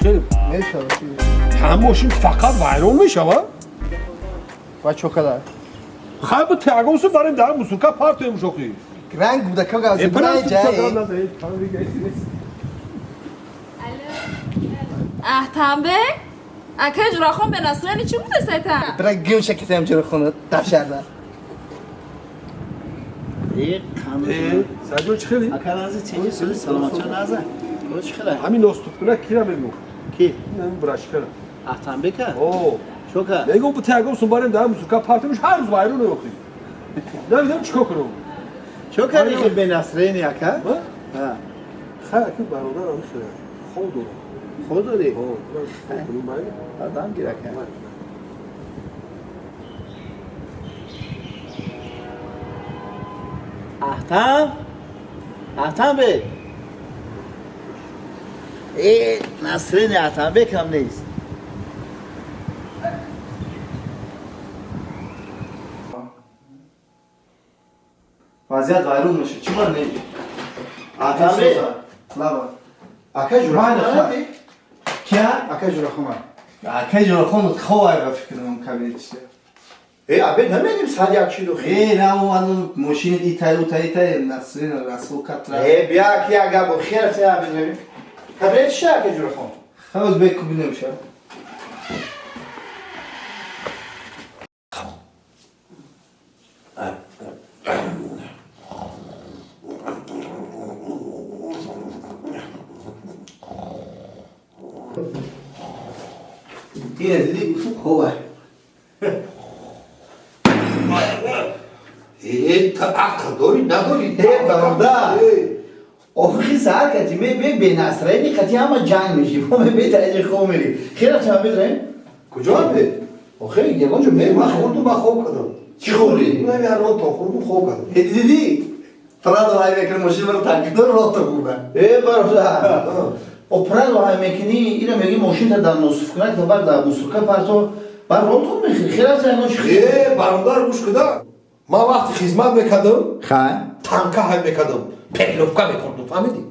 خیلی میشود هم ماشین فقط ویرون میشود و چوکدار خیلی با تیاگوسو بریم در موسیقی پارتی میشوخی رنگ بوده که گازی پرنس بنای جایی احتمبه؟ اکه جراخون به نسلانی چی بوده سیتن؟ برای گیم شکیت هم جلو خونه تفشرده یک کامل سجاد چه خیلی؟ اکر از چیزی سوی سلامت چه نازه روش خیلی همین ناستوبونه کی رو میگو کی این براش کنه احتم بکن اوه شو که میگم با تیاگوسو بریم در موسیقی پارتی میش هر روز ویرون میخوری نمیدونم چیکار کنم شو که که به نسرینی اکر ها ها خیلی برادر هم خیلی خود خود داری اوه آدم گیره کن احتم به ای نسرین احتم بکم نیست وضعیت ویرون میشه چی بار نگی؟ احتم به لابا اکر جراخون خواهی؟ کیا؟ اکر جراخون که جلو خونه خواه با فکرم کبیر چیه ای ابد نمیدیم سال یک چیلو خیلی نه اون ماشین ایتای نسرین رسول کتره ای بیا کی اگه با خیر چه بزنیم کبریت چه اکر جراخون خواهد بکو بینمشه اینه دیدی خوبه ای تا عقل داری نداری ای برادر آخی ساعت کتی می به نصرینی کتی همه جنگ میشی می به تایجه خوب میری خیلی چه بدرین کجا بید آخی یکان جو می من خوردم من خوب کدم چی خوردی؟ من هر رو تا خوردم خوب کدم دیدی فراد رای بکر ماشین برو تاکید رو تا خوبه ای برادر او پرد وای میکنی اینو میگی ماشین تا در نصف کنه تا بعد در موسیقی پرتو بر رولتون میخوری خیلی از ایناش خیلی برادر گوش کده ما وقتی خدمت میکردم خواهی تانکا های میکردم پهلوفکا میکردم فهمیدی؟